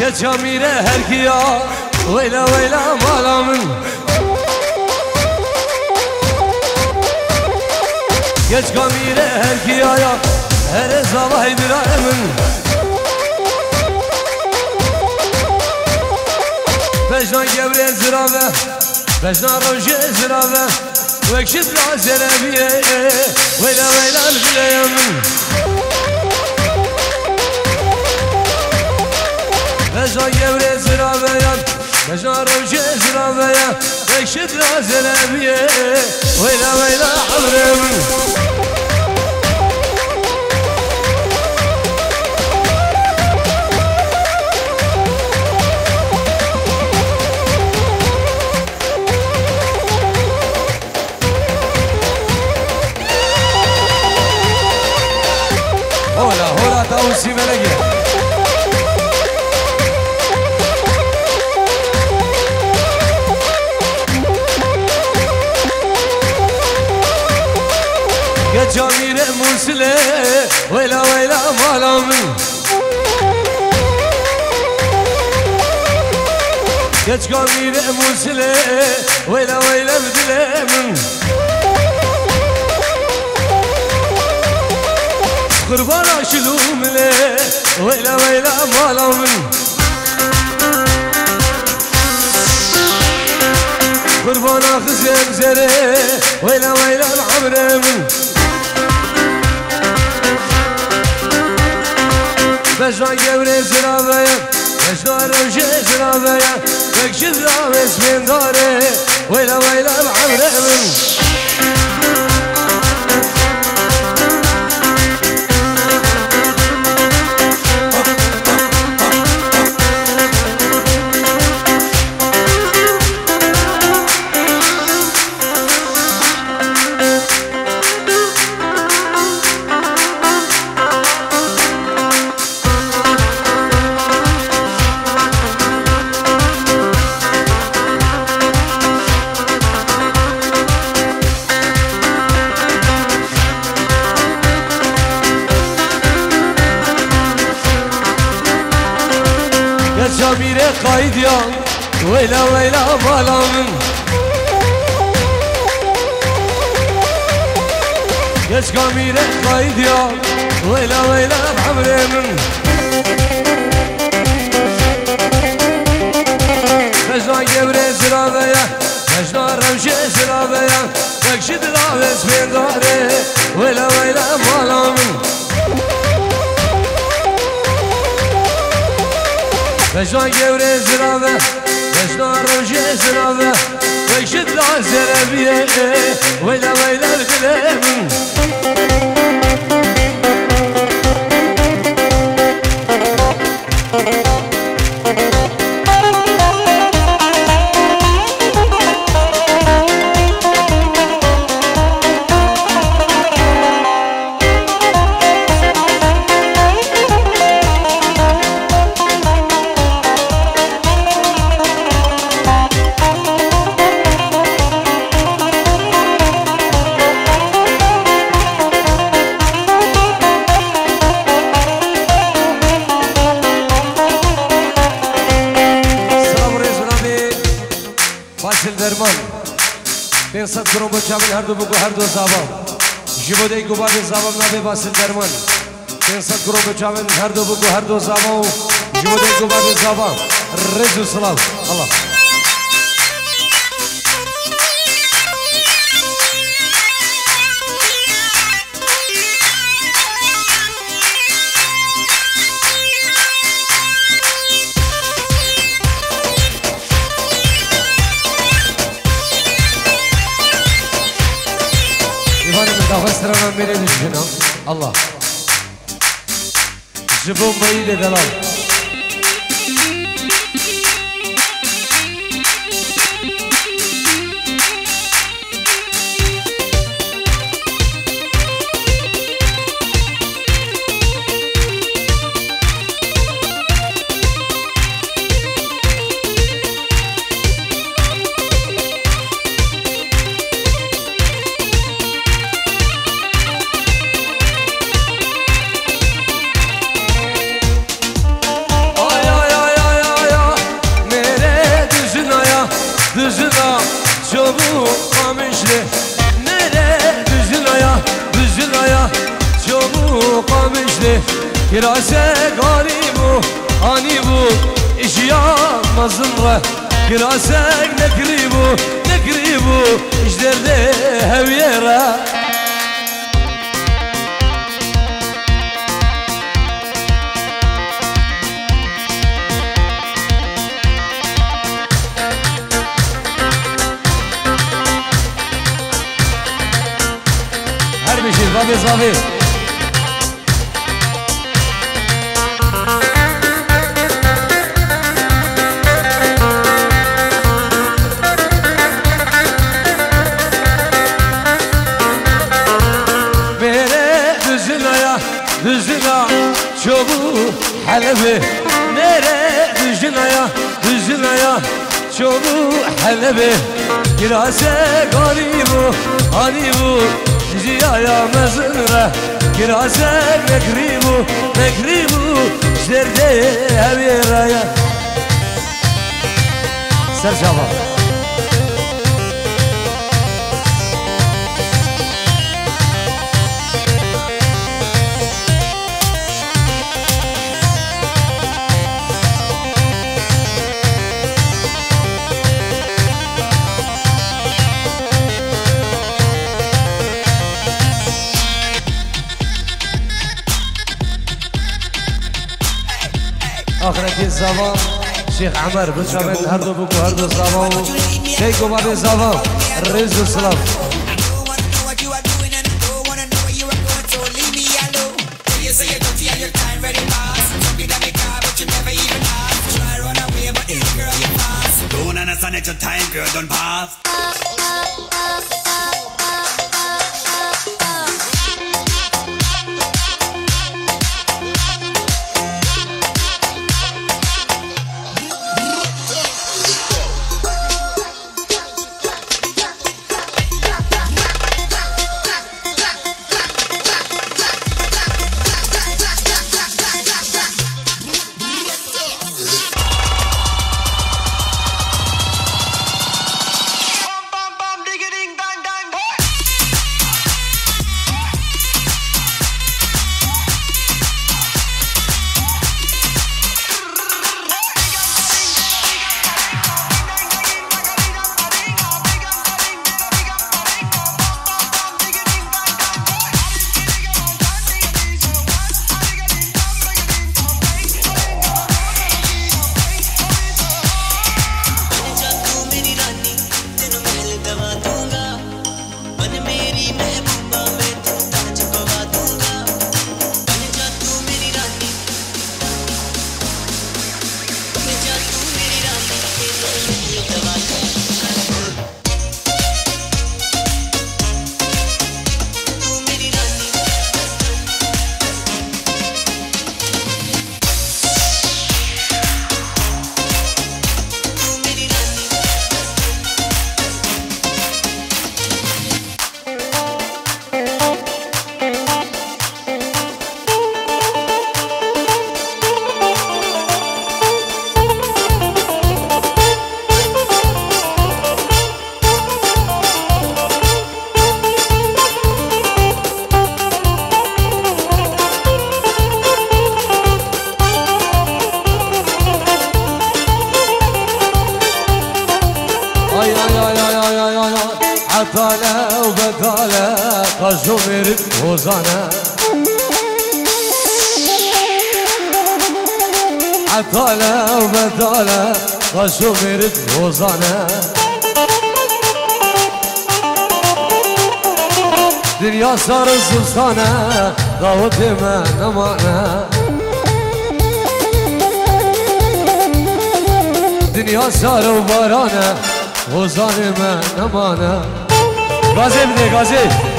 Geçe mire her kiya Veyla veyla malamın Geç kamire her kiyaya Her zavay bir ayımın Vecdan gevre zirave Vecdan roje zirave Vekşit la zerebiye Veyla veyla bileyemin Vecdan gevre zirave Vecdan roje zirave Vekşit la zerebiye Veyla veyla amremin Hola tavsi melege Geç amire mursile Veyla veyla malamın Geç kamire mursile Veyla veyla dilemin Kurban aşılım ile Veyla veyla malamın Kurban akı zemzere Veyla veyla amremin Vecdan gevre ziraveye Vecdan revşe ziraveye Vekşid raves mendare Veyla veyla amremin Camire kaydiyan Veyla veyla malamın Geç camire kaydiyan Veyla veyla amremin Vecdan gevre ziraveye Vecdan revşe ziraveye Vekşid raves mendare Veyla veyla malamın Vecdan gevre zirave Vecdan roje zirave Vekşid la zerebiye Veyla veyla dilemin Pensat krom băceamın her dubu her do zavam Jibodei gubade zavam nabe basil derman Pensat krom băceamın her dubu her do zavam Jibodei gubade zavam Rezu slav Allah Davastıranan beni düşünün Allah Jibon bayı de dalal مجده کراسه گاریبو آنیبو اشیا مزمره کراسه نکریبو اجدرده هویره هر بشید بابی زاوی Düzüna çoğu Halep'i Nere düzüna çoğu Halep'i Girase garibu Hanibu Ziyaya mezunra Girase mekribu Zerde heviraya Serçava آخرکی زبان شیخ عمر بچامن هر دو بگو هر دو زبان شیخ بابی زبان ریز و سلام عطاله وبداله قصو مرد وزانه عطاله وبداله قصو مرد وزانه دنیا سار زستانه دعوت من نمانه دنیا سار و بارانه وزان من نمانه گازه بده گازه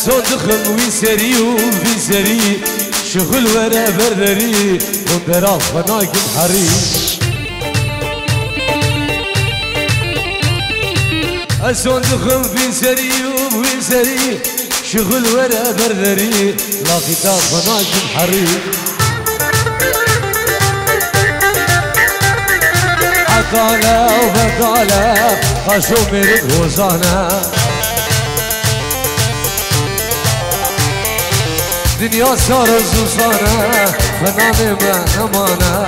صدق ويسري وفيسري شغل ورا بردري وندرا فناك الحري صدق وفيسري وفيسري شغل ورا بردري لاقيتا فناك الحري عقالة وبقالة خشو مرد وزانا دنيا صار زوزانا فنان ما نمانا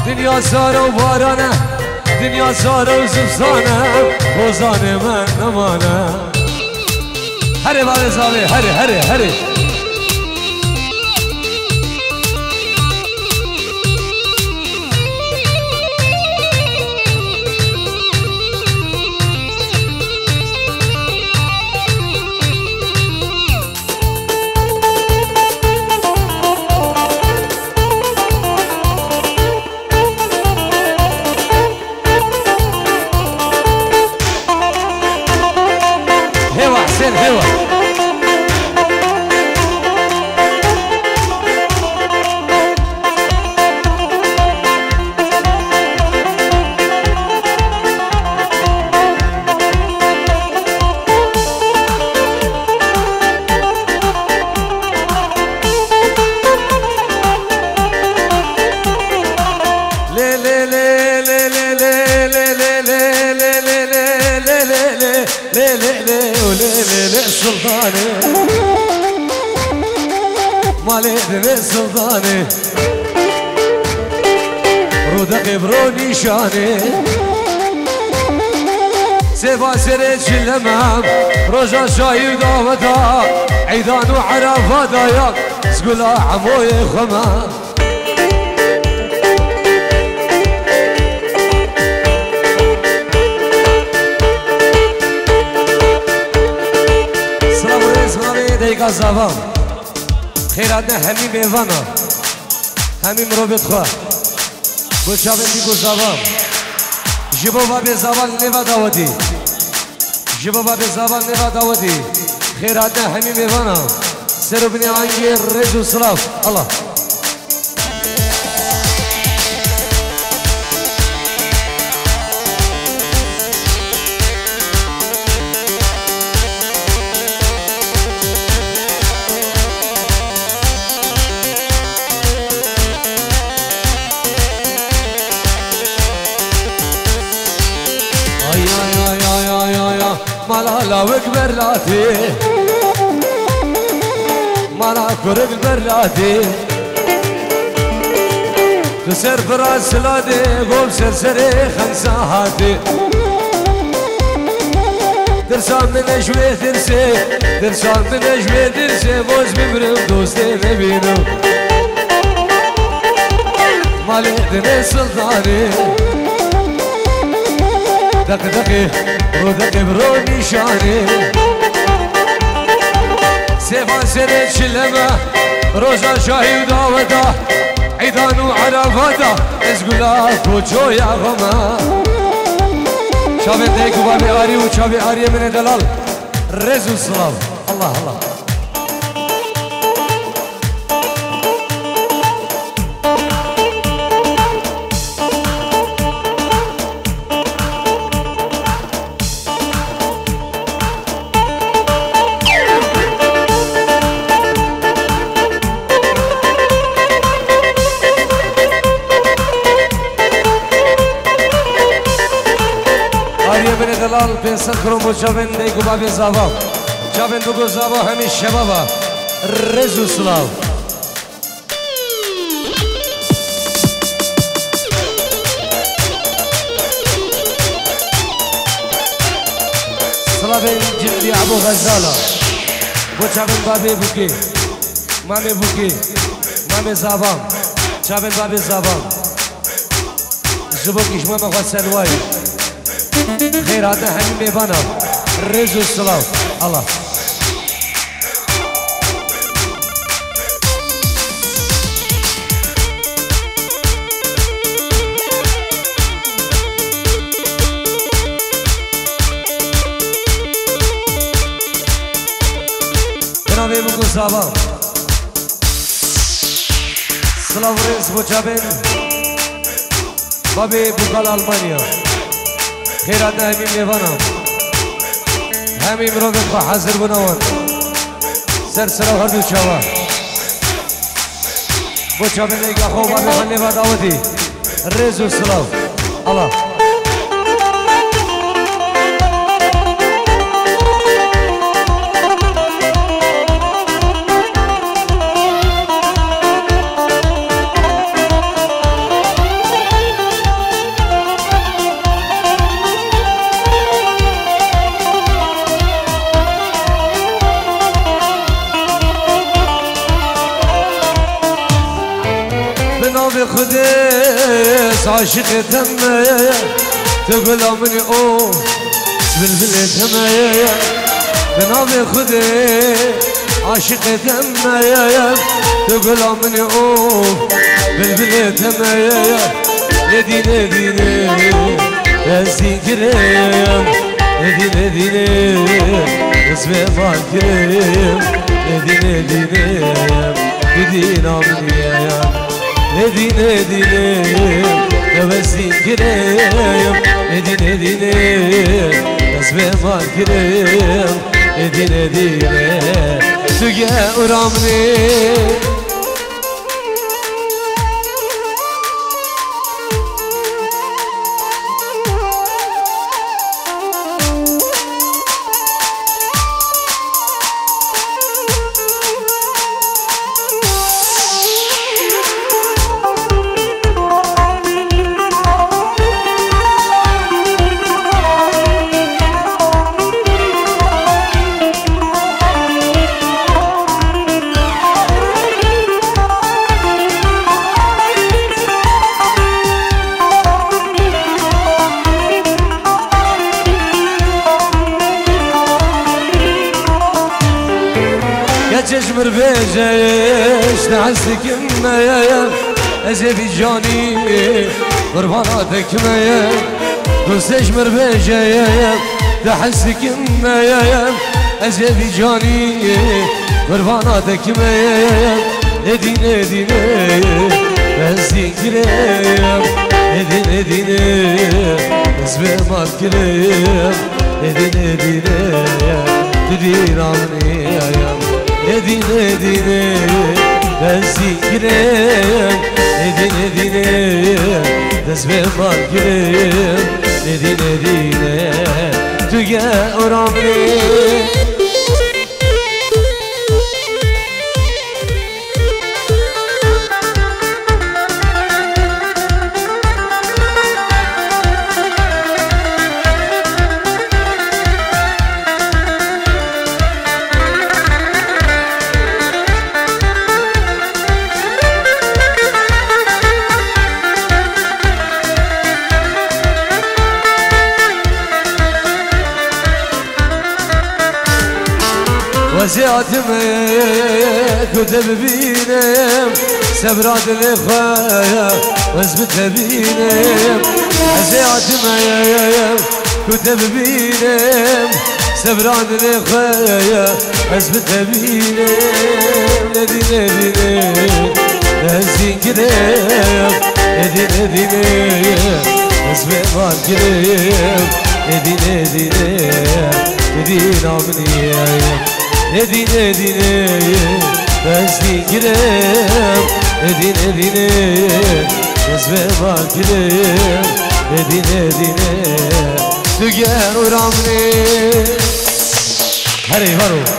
دنيا صار وبارانا دنيا صار وزوزانا وزان ما نمانا هري بابي زابي هري هري هري هوا سلطاني مالي دمي سلطاني رودقي بروني شاني سيفا سريت شلمام رجا شاي وداوتا عيدان وعرفات ياك سقولا عموي خمام ديكا زافام خيراتنا همي ميوانا همي مروبت خواه بوچاوين ديكو زافام جبو بابي زافال نيوا داوتي جبو بابي زافال نيوا داوتي خيراتنا همي ميوانا سربني عنجي رجو صلاف الله مالا وكبر لاتي مالا كرق برلاتي تسر براس لادي قوم سرسري خنساهاتي درسان من اجوي درسي درسان من اجوي درسي بوز ببرم دوستي نبينو مالي دني سلطاني دق دقي رودقي بروني شاني سيفان سريت شلمه روزا شاهي وداوته عيدان وعرفاته ازقلا كوچو يا غما شابين ديكو بابي آري وشابي آري من دلال رزو الصلاة الله الله دلال پیسد کرم و چاوین دیگو بابی زاوا چاوین دوگو زاوا همی شبابا رزو سلاو سلاوین جدی ابو غزالا و چاوین بابی بوکی مامی بوکی مامی زاوا چاوین بابی زاوا زبو کشمه مخواد سلوای خيراتنا همي ميبانا رزو السلام الله ناوی بگو زابا سلاو رئیس بوچابین بابی بوکال آلمانیا خیرات همیم میوانم همیم رو بخوا حاضر بنوان سر سراو هر دو چاوا بوچابین ایگا خوب بابی خانه با داوتی رئیس و سلاو الله خدس عاشقتم تقول مني اوه بلبلتم بنابي خدس عاشقتم تقول مني اوه بلبلتم ندي ندي ازين كريم ندي ندي اسمي ما كريم ندي ندي ندي نامني ندي ندي نبسين كريم ندي ندي نسبة ما كريم ندي ندي تجاه ورامني چشم ربیجش نحسك مايا ازبي جاني قرباناتك مايا دوستش مربيجش نحسك مايا ازبي جاني قرباناتك مايا ندي ندي بزين كريم ندي ندي اسمي ما كريم ندي ندي ندي رامني يا ندي ندي بزين كريم ندي ندي اسمي ما كريم ندي ندي تجا رامني وزياتمي كتب بينم سبرات الإخوة وزبت بينم وزياتمي كتب بينم سبرات الإخوة وزبت بينم ندي ندي نزين كريم ندي ندي اسمي ما كريم ندي ندي ندي نامني ندي ندي بزين كريم ندي ندي اسمي ما كريم ندي ندي تجاه ورامني هري هرو